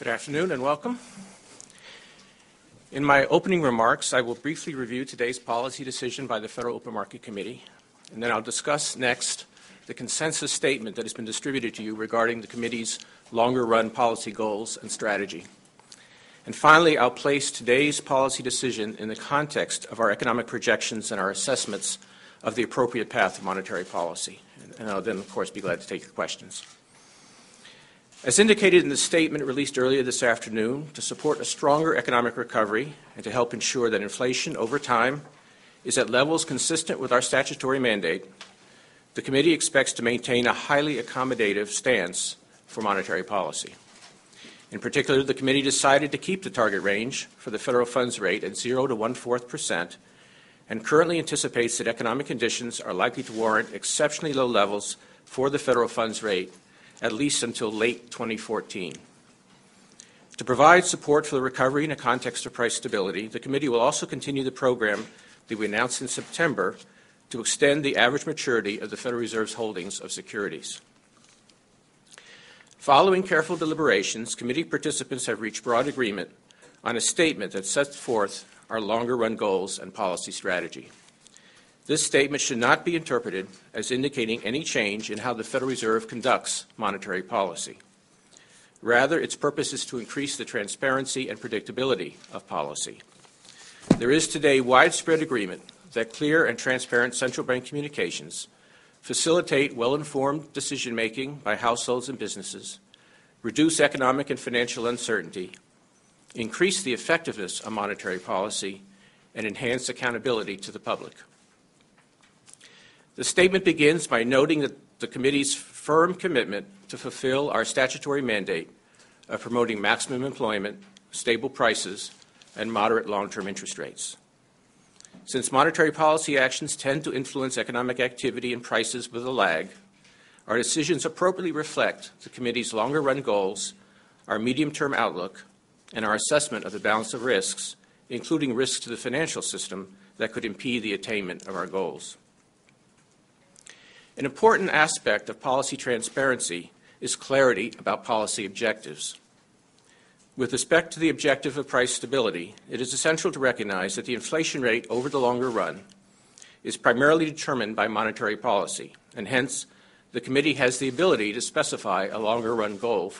Good afternoon and welcome. In my opening remarks, I will briefly review today's policy decision by the Federal Open Market Committee, and then I'll discuss next the consensus statement that has been distributed to you regarding the committee's longer-run policy goals and strategy. And finally, I'll place today's policy decision in the context of our economic projections and our assessments of the appropriate path of monetary policy. And I'll then, of course, be glad to take your questions. As indicated in the statement released earlier this afternoon, to support a stronger economic recovery and to help ensure that inflation over time is at levels consistent with our statutory mandate, the committee expects to maintain a highly accommodative stance for monetary policy. In particular, the committee decided to keep the target range for the federal funds rate at 0 to 1/4% and currently anticipates that economic conditions are likely to warrant exceptionally low levels for the federal funds rate at least until late 2014. To provide support for the recovery in a context of price stability, the committee will also continue the program that we announced in September to extend the average maturity of the Federal Reserve's holdings of securities. Following careful deliberations, committee participants have reached broad agreement on a statement that sets forth our longer-run goals and policy strategy. This statement should not be interpreted as indicating any change in how the Federal Reserve conducts monetary policy. Rather, its purpose is to increase the transparency and predictability of policy. There is today widespread agreement that clear and transparent central bank communications facilitate well-informed decision-making by households and businesses, reduce economic and financial uncertainty, increase the effectiveness of monetary policy, and enhance accountability to the public. The statement begins by noting that the committee's firm commitment to fulfill our statutory mandate of promoting maximum employment, stable prices, and moderate long-term interest rates. Since monetary policy actions tend to influence economic activity and prices with a lag, our decisions appropriately reflect the committee's longer-run goals, our medium-term outlook, and our assessment of the balance of risks, including risks to the financial system that could impede the attainment of our goals. An important aspect of policy transparency is clarity about policy objectives. With respect to the objective of price stability, it is essential to recognize that the inflation rate over the longer run is primarily determined by monetary policy, and hence the committee has the ability to specify a longer-run goal